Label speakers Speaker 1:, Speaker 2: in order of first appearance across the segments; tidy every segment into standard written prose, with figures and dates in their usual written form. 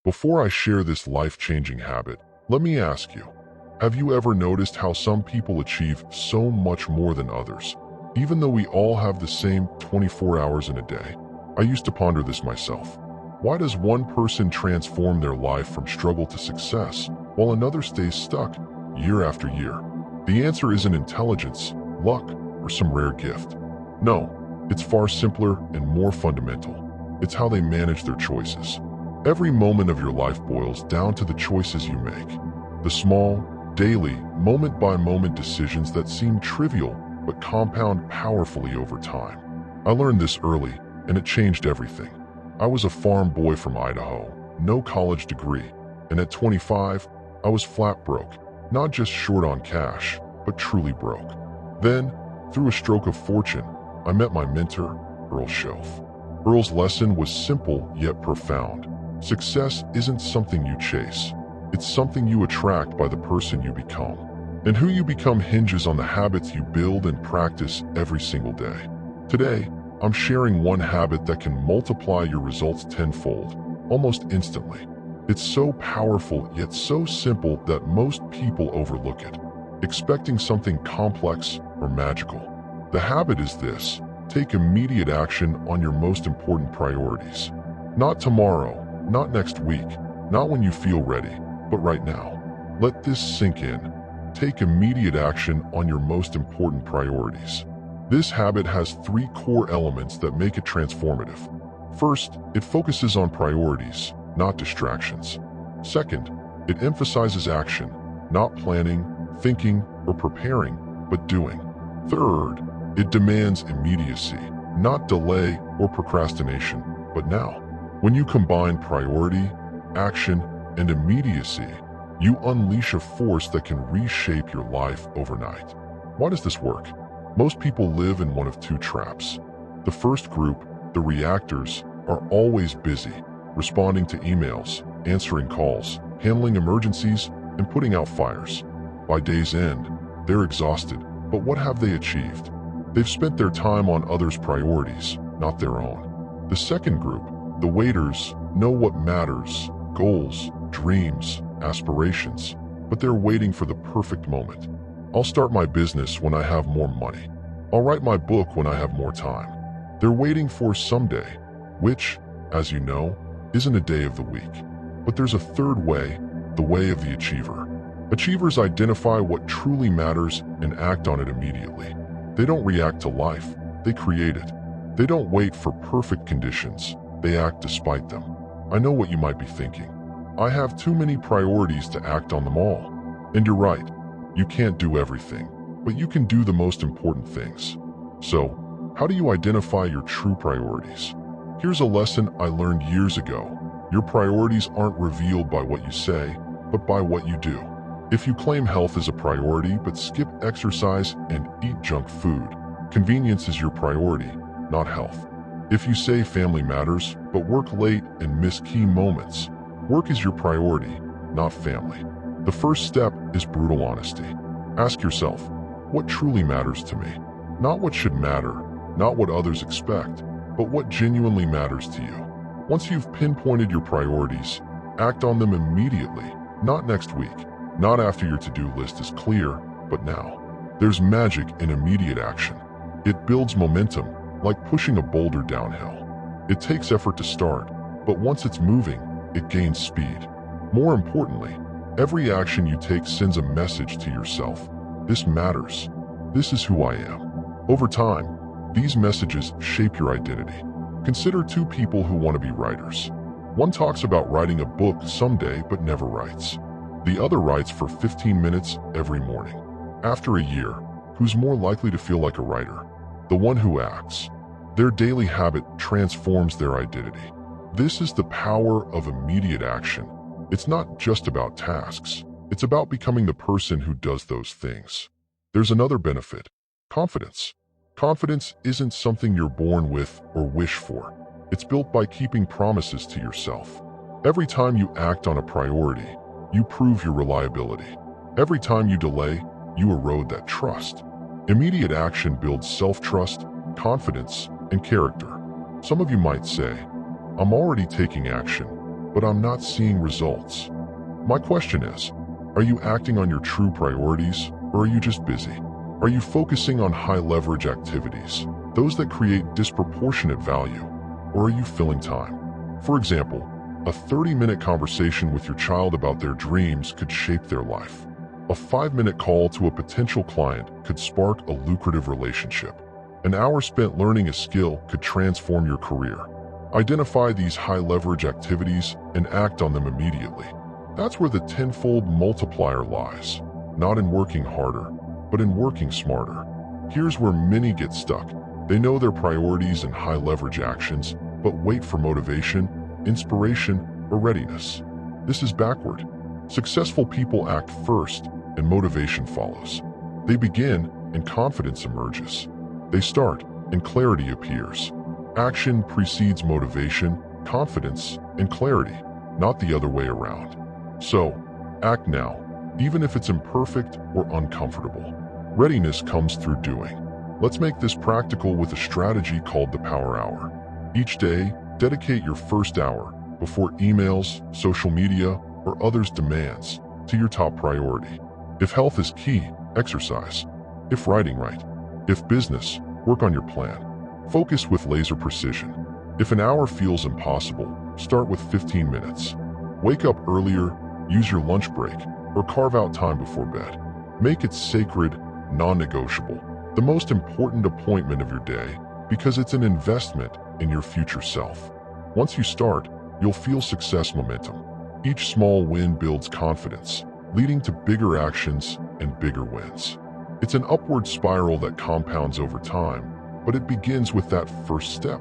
Speaker 1: Before I share this life-changing habit, let me ask you, have you ever noticed how some people achieve so much more than others, even though we all have the same 24 hours in a day? I used to ponder this myself. Why does one person transform their life from struggle to success, while another stays stuck year after year? The answer isn't intelligence, luck, or some rare gift. No, it's far simpler and more fundamental. It's how they manage their choices. Every moment of your life boils down to the choices you make. The small, daily, moment-by-moment decisions that seem trivial but compound powerfully over time. I learned this early, and it changed everything. I was a farm boy from Idaho, no college degree, and at 25, I was flat broke, not just short on cash, but truly broke. Then, through a stroke of fortune, I met my mentor, Earl Shoaff. Earl's lesson was simple yet profound. Success isn't something you chase. It's something you attract by the person you become. And who you become hinges on the habits you build and practice every single day. Today, I'm sharing one habit that can multiply your results tenfold, almost instantly. It's so powerful yet so simple that most people overlook it, expecting something complex or magical. The habit is this: take immediate action on your most important priorities. Not tomorrow, not next week, not when you feel ready, but right now. Let this sink in. Take immediate action on your most important priorities. This habit has three core elements that make it transformative. First, it focuses on priorities, not distractions. Second, it emphasizes action, not planning, thinking, or preparing, but doing. Third, it demands immediacy, not delay or procrastination, but now. When you combine priority, action, and immediacy, you unleash a force that can reshape your life overnight. Why does this work? Most people live in one of two traps. The first group, the reactors, are always busy, responding to emails, answering calls, handling emergencies, and putting out fires. By day's end, they're exhausted, but what have they achieved? They've spent their time on others' priorities, not their own. The second group, the waiters, know what matters: goals, dreams, aspirations, but they're waiting for the perfect moment. I'll start my business when I have more money. I'll write my book when I have more time. They're waiting for someday, which, as you know, isn't a day of the week. But there's a third way, the way of the achiever. Achievers identify what truly matters and act on it immediately. They don't react to life, they create it. They don't wait for perfect conditions, they act despite them. I know what you might be thinking. I have too many priorities to act on them all. And you're right, you can't do everything, but you can do the most important things. So, how do you identify your true priorities? Here's a lesson I learned years ago. Your priorities aren't revealed by what you say, but by what you do. If you claim health is a priority but skip exercise and eat junk food, convenience is your priority, not health. If you say family matters but work late and miss key moments, work is your priority, not family. The first step is brutal honesty. Ask yourself, what truly matters to me? Not what should matter, not what others expect, but what genuinely matters to you. Once you've pinpointed your priorities, act on them immediately, not next week, not after your to-do list is clear, but now. There's magic in immediate action. It builds momentum, like pushing a boulder downhill. It takes effort to start, but once it's moving, it gains speed. More importantly, every action you take sends a message to yourself. This matters. This is who I am. Over time, these messages shape your identity. Consider two people who want to be writers. One talks about writing a book someday but never writes. The other writes for 15 minutes every morning. After a year, who's more likely to feel like a writer? The one who acts. Their daily habit transforms their identity. This is the power of immediate action. It's not just about tasks. It's about becoming the person who does those things. There's another benefit: confidence. Confidence isn't something you're born with or wish for. It's built by keeping promises to yourself. Every time you act on a priority, you prove your reliability. Every time you delay, you erode that trust. Immediate action builds self-trust, confidence, and character. Some of you might say, I'm already taking action. but I'm not seeing results. My question is, are you acting on your true priorities, or are you just busy? Are you focusing on high-leverage activities, those that create disproportionate value, or are you filling time? For example, a 30-minute conversation with your child about their dreams could shape their life. A 5-minute call to a potential client could spark a lucrative relationship. An hour spent learning a skill could transform your career. Identify these high-leverage activities and act on them immediately. That's where the tenfold multiplier lies, not in working harder, but in working smarter. Here's where many get stuck. They know their priorities and high-leverage actions, but wait for motivation, inspiration, or readiness. This is backward. Successful people act first, and motivation follows. They begin, and confidence emerges. They start, and clarity appears. Action precedes motivation, confidence, and clarity, not the other way around. So, act now, even if it's imperfect or uncomfortable. Readiness comes through doing. Let's make this practical with a strategy called the Power Hour. Each day, dedicate your first hour, before emails, social media, or others' demands, to your top priority. If health is key, exercise. If writing, write. If business, work on your plan. Focus with laser precision. If an hour feels impossible, start with 15 minutes. Wake up earlier, use your lunch break, or carve out time before bed. Make it sacred, non-negotiable, the most important appointment of your day, because it's an investment in your future self. Once you start, you'll feel success momentum. Each small win builds confidence, leading to bigger actions and bigger wins. It's an upward spiral that compounds over time, but it begins with that first step.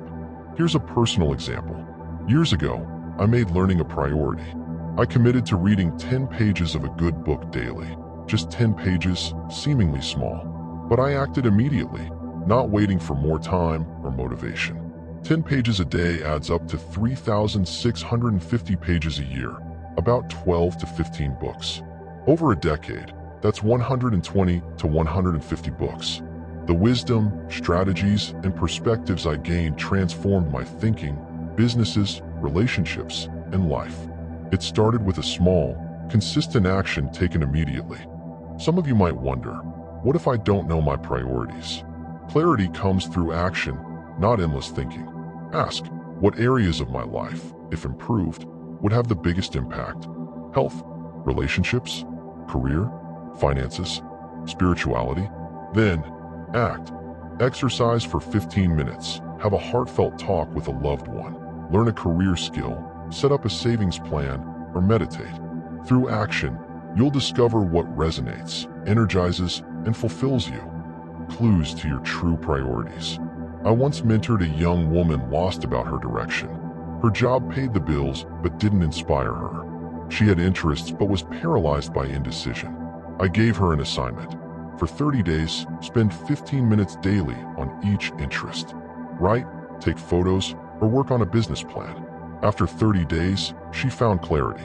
Speaker 1: Here's a personal example. Years ago, I made learning a priority. I committed to reading 10 pages of a good book daily. Just 10 pages, seemingly small. But I acted immediately, not waiting for more time or motivation. 10 pages a day adds up to 3,650 pages a year, about 12 to 15 books. Over a decade, that's 120 to 150 books. The wisdom, strategies, and perspectives I gained transformed my thinking, businesses, relationships, and life. It started with a small, consistent action taken immediately. Some of you might wonder, what if I don't know my priorities? Clarity comes through action, not endless thinking. Ask, what areas of my life, if improved, would have the biggest impact? Health, relationships, career, finances, spirituality? Then, act. Exercise for 15 minutes. Have a heartfelt talk with a loved one. Learn a career skill. Set up a savings plan, or meditate. Through action, you'll discover what resonates, energizes, and fulfills you. Clues to your true priorities. I once mentored a young woman lost about her direction. Her job paid the bills but didn't inspire her. She had interests but was paralyzed by indecision. I gave her an assignment. For 30 days, spend 15 minutes daily on each interest. Write, take photos, or work on a business plan. After 30 days, she found clarity.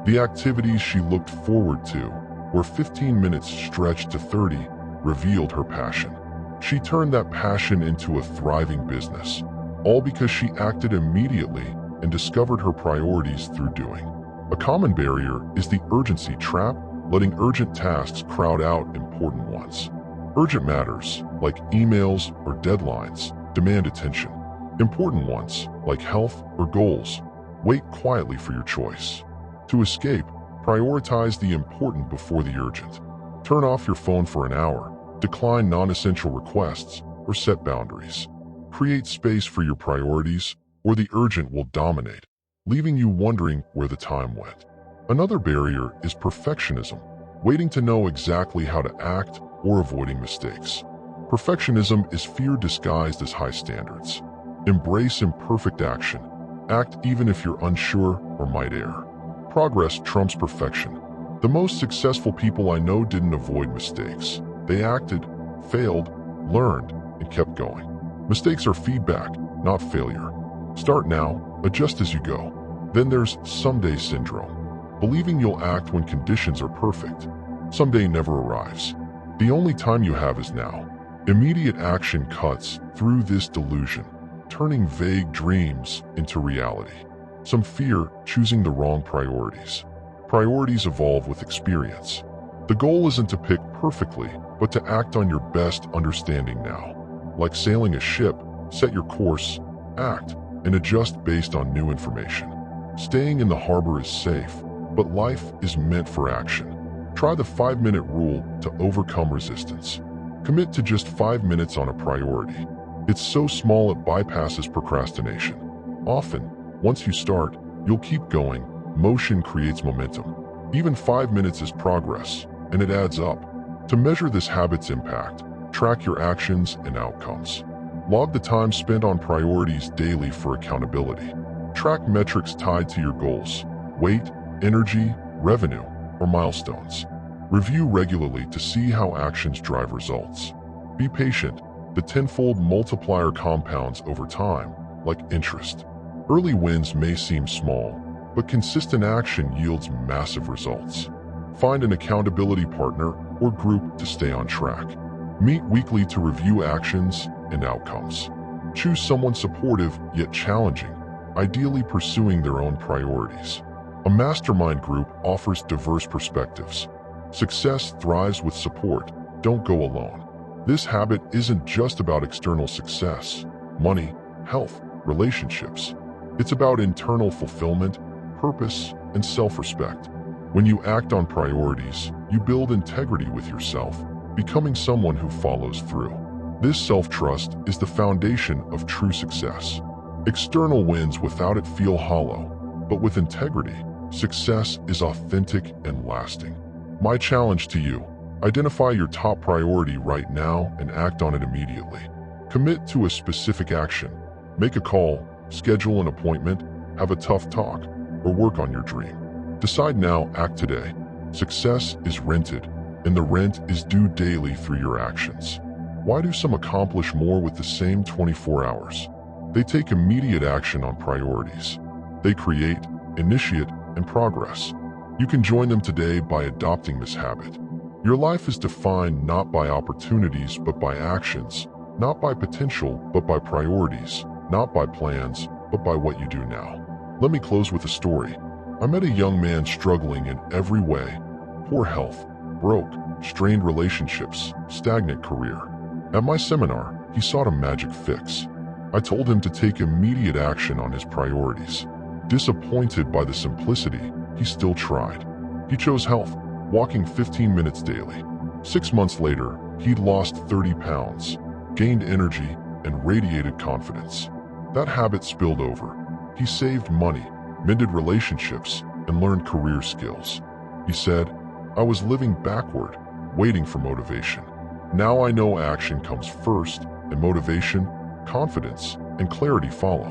Speaker 1: The activities she looked forward to, where 15 minutes stretched to 30, revealed her passion. She turned that passion into a thriving business, all because she acted immediately and discovered her priorities through doing. A common barrier is the urgency trap, letting urgent tasks crowd out important ones. Urgent matters, like emails or deadlines, demand attention. Important ones, like health or goals, wait quietly for your choice. To escape, prioritize the important before the urgent. Turn off your phone for an hour, decline non-essential requests, or set boundaries. Create space for your priorities, or the urgent will dominate, leaving you wondering where the time went. Another barrier is perfectionism, waiting to know exactly how to act or avoiding mistakes. Perfectionism is fear disguised as high standards. Embrace imperfect action. Act even if you're unsure or might err. Progress trumps perfection. The most successful people I know didn't avoid mistakes. They acted, failed, learned, and kept going. Mistakes are feedback, not failure. Start now, adjust as you go. Then there's someday syndrome, believing you'll act when conditions are perfect. Someday never arrives. The only time you have is now. Immediate action cuts through this delusion, turning vague dreams into reality. Some fear choosing the wrong priorities. Priorities evolve with experience. The goal isn't to pick perfectly, but to act on your best understanding now. Like sailing a ship, set your course, act, and adjust based on new information. Staying in the harbor is safe, but life is meant for action. Try the 5-minute rule to overcome resistance. Commit to just 5 minutes on a priority. It's so small it bypasses procrastination. Often, once you start, you'll keep going. Motion creates momentum. Even 5 minutes is progress, and it adds up. To measure this habit's impact, track your actions and outcomes. Log the time spent on priorities daily for accountability. Track metrics tied to your goals: weight, energy, revenue, or milestones. Review regularly to see how actions drive results. Be patient. The tenfold multiplier compounds over time, like interest. Early wins may seem small, but consistent action yields massive results. Find an accountability partner or group to stay on track. Meet weekly to review actions and outcomes. Choose someone supportive yet challenging, ideally pursuing their own priorities. A mastermind group offers diverse perspectives. Success thrives with support. Don't go alone. This habit isn't just about external success, money, health, relationships. It's about internal fulfillment, purpose, and self-respect. When you act on priorities, you build integrity with yourself, becoming someone who follows through. This self-trust is the foundation of true success. External wins without it feel hollow, but with integrity, success is authentic and lasting. My challenge to you: identify your top priority right now and act on it immediately. Commit to a specific action. Make a call, schedule an appointment, have a tough talk, or work on your dream. Decide now, act today. Success is rented, and the rent is due daily through your actions. Why do some accomplish more with the same 24 hours? They take immediate action on priorities. They create, initiate, and progress. You can join them today by adopting this habit. Your life is defined not by opportunities but by actions, not by potential but by priorities, not by plans but by what you do now. Let me close with a story. I met a young man struggling in every way: poor health, broke, strained relationships, stagnant career. At my seminar, he sought a magic fix. I told him to take immediate action on his priorities. Disappointed by the simplicity, he still tried. He chose health, walking 15 minutes daily. 6 months later, he'd lost 30 pounds, gained energy, and radiated confidence. That habit spilled over. He saved money, mended relationships, and learned career skills. He said, "I was living backward, waiting for motivation. Now I know action comes first, and motivation, confidence, and clarity follow."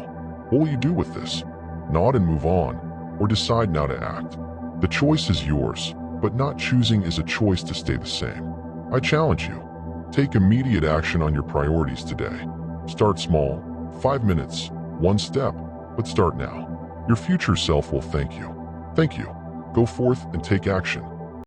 Speaker 1: What will you do with this? Nod and move on, or decide now to act? The choice is yours, but not choosing is a choice to stay the same. I challenge you. Take immediate action on your priorities today. Start small, 5 minutes, 1 step, but start now. Your future self will thank you. Thank you. Go forth and take action.